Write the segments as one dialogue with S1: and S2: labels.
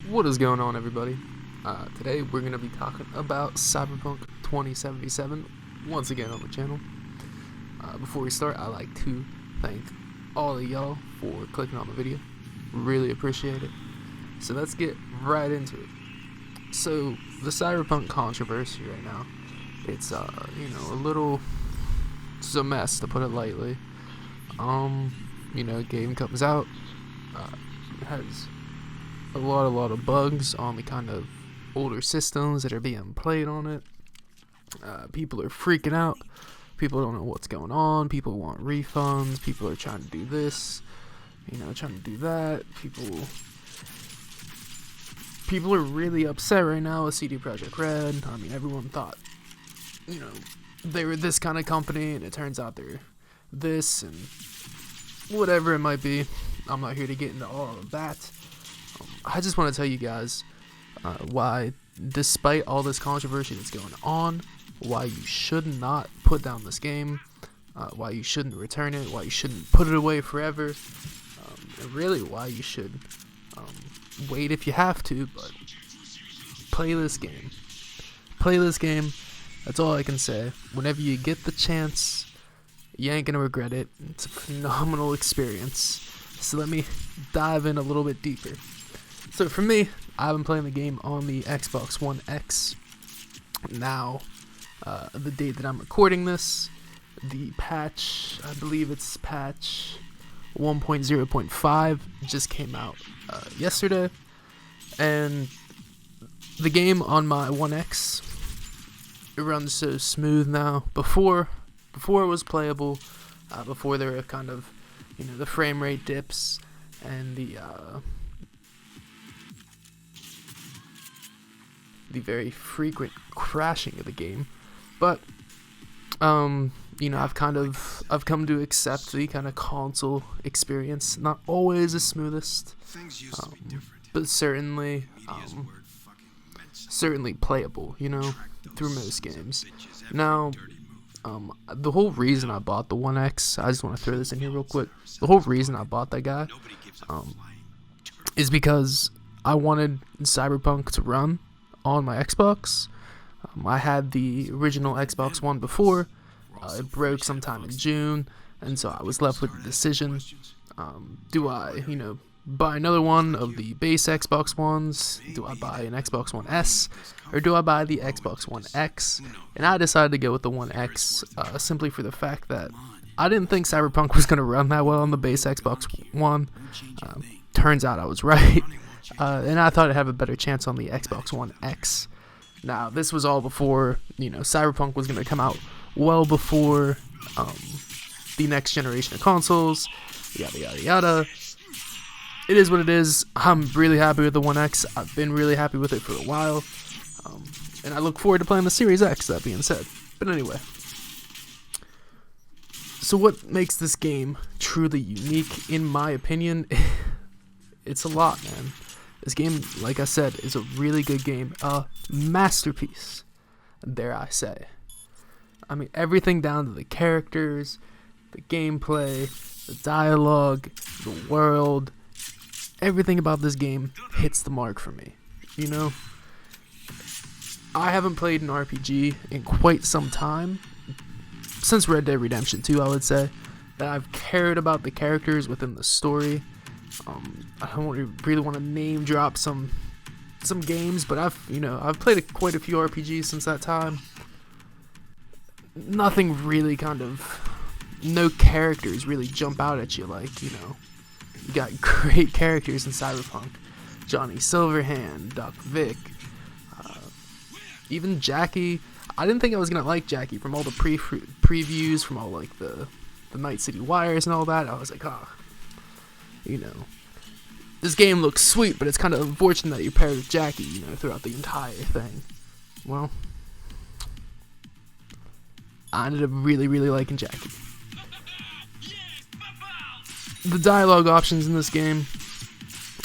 S1: What is going on, everybody? Today we're going to be talking about Cyberpunk 2077 once again on the channel. Before we start, I'd like to thank all of y'all for clicking on the video. Really appreciate it. So let's get right into it. So the Cyberpunk controversy right now, it's a mess, to put it lightly. Game comes out, has a lot of bugs on the kind of older systems that are being played on it. People are freaking out. People don't know what's going on. People want refunds. People are trying to do this, trying to do that. People are really upset right now with CD Projekt Red. I mean, everyone thought, they were this kind of company, and it turns out they're this, and whatever it might be. I'm not here to get into all of that. I just want to tell you guys why, despite all this controversy that's going on, why you should not put down this game, why you shouldn't return it, why you shouldn't put it away forever, and really why you should wait if you have to, but play this game. Play this game. That's all I can say. Whenever you get the chance, you ain't gonna regret it. It's a phenomenal experience. So let me dive in a little bit deeper. So for me, I've been playing the game on the Xbox One X. Now, the date that I'm recording this, the patch, I believe it's patch 1.0.5, just came out yesterday. And the game on my One X, it runs so smooth now. Before it was playable, before there were kind of, the frame rate dips and the very frequent crashing of the game. But I've come to accept the kind of console experience. Not always the smoothest, but certainly playable, through most games. Now, the whole reason I bought the One X, I just want to throw this in here real quick. The whole reason I bought that guy is because I wanted Cyberpunk to run on my Xbox. I had the original Xbox One before. It broke sometime in June, and so I was left with the decision: do I, buy another one of the base Xbox Ones? Do I buy an Xbox One S, or do I buy the Xbox One X? And I decided to go with the One X, simply for the fact that I didn't think Cyberpunk was going to run that well on the base Xbox One. Turns out I was right. And I thought it'd have a better chance on the Xbox One X. Now, this was all before, Cyberpunk was going to come out well before the next generation of consoles, yada yada yada. It is what it is. I'm really happy with the One X. I've been really happy with it for a while. And I look forward to playing the Series X, that being said. But anyway. So what makes this game truly unique, in my opinion? It's a lot, man. This game, like I said, is a really good game. A masterpiece, dare I say. I mean, everything down to the characters, the gameplay, the dialogue, the world. Everything about this game hits the mark for me. I haven't played an RPG in quite some time. Since Red Dead Redemption 2, I would say. That I've cared about the characters within the story. I don't really want to name drop some games, but I've played quite a few RPGs since that time. Nothing really no characters really jump out at you like, you got great characters in Cyberpunk. Johnny Silverhand, Doc Vic, even Jackie. I didn't think I was going to like Jackie from all the previews, from all like the Night City Wires and all that. I was like, this game looks sweet, but it's kind of unfortunate that you're paired with Jackie, throughout the entire thing. Well, I ended up really liking Jackie. The dialogue options in this game,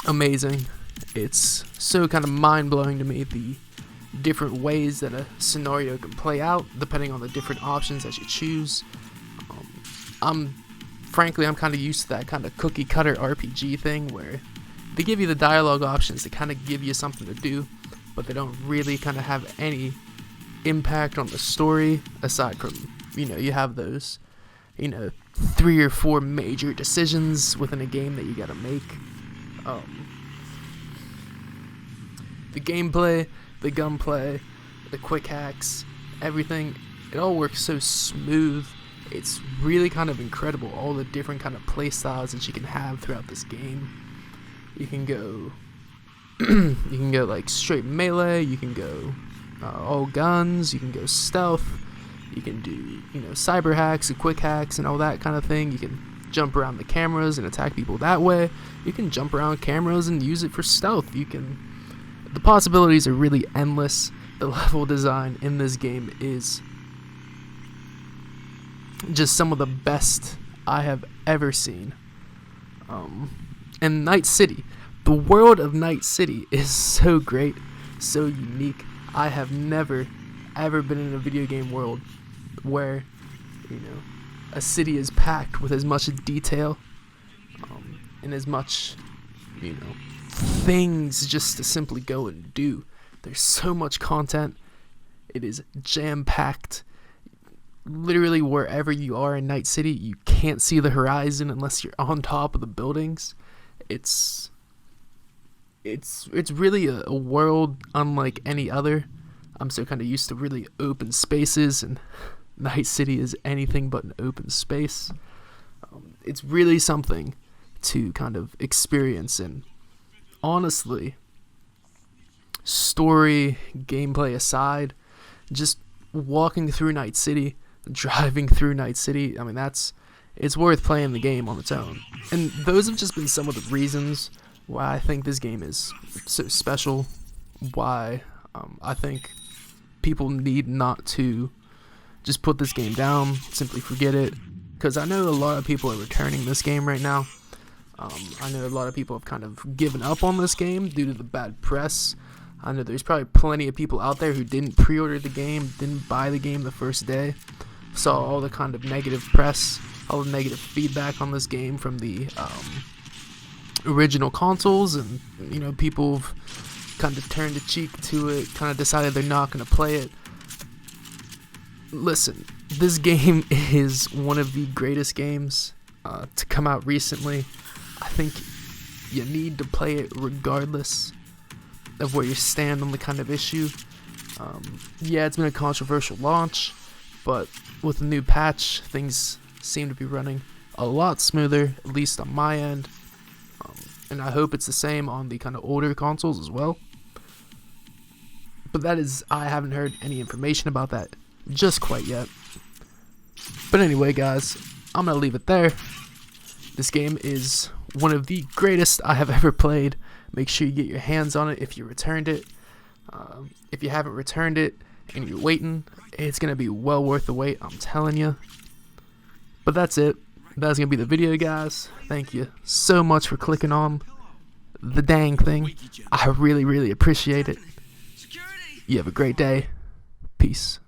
S1: amazing. It's so kind of mind-blowing to me, the different ways that a scenario can play out, depending on the different options that you choose. I'm kind of used to that kind of cookie cutter RPG thing where they give you the dialogue options to kind of give you something to do, but they don't really kind of have any impact on the story aside from, you have those, 3 or 4 major decisions within a game that you gotta make. The gameplay, the gunplay, the quick hacks, everything, it all works so smooth. It's really kind of incredible, all the different kind of play styles that you can have throughout this game. You can go like straight melee, you can go all guns, you can go stealth, you can do cyber hacks and quick hacks and all that kind of thing. You can jump around the cameras and attack people that way. You can jump around cameras and use it for stealth. The possibilities are really endless. The level design in this game is just some of the best I have ever seen. And Night City, the world of Night City is so great, so unique. I have never ever been in a video game world where a city is packed with as much detail and as much things just to simply go and do. There's so much content. It is jam-packed. Literally wherever you are in Night City, you can't see the horizon unless you're on top of the buildings. It's really a world unlike any other. I'm so kind of used to really open spaces, and Night City is anything but an open space. It's really something to kind of experience, and honestly, story, gameplay aside, just walking through Night City, driving through Night City, I mean, it's worth playing the game on its own. And those have just been some of the reasons why I think this game is so special, why I think people need not to just put this game down, simply forget it, because I know a lot of people are returning this game right now. I know a lot of people have kind of given up on this game due to the bad press. I know there's probably plenty of people out there who didn't pre-order the game, didn't buy the game the first day, saw all the kind of negative press, all the negative feedback on this game from the original consoles, and people have kind of turned a cheek to it, kind of decided they're not going to play it. Listen, this game is one of the greatest games to come out recently. I think you need to play it regardless of where you stand on the kind of issue. Yeah, it's been a controversial launch, but with the new patch, things seem to be running a lot smoother, at least on my end. And I hope it's the same on the kind of older consoles as well. But I haven't heard any information about that just quite yet. But anyway, guys, I'm going to leave it there. This game is one of the greatest I have ever played. Make sure you get your hands on it if you returned it. If you haven't returned it and you're waiting, it's going to be well worth the wait, I'm telling you. But that's it. That's going to be the video, guys. Thank you so much for clicking on the dang thing. I really, really appreciate it. You have a great day. Peace.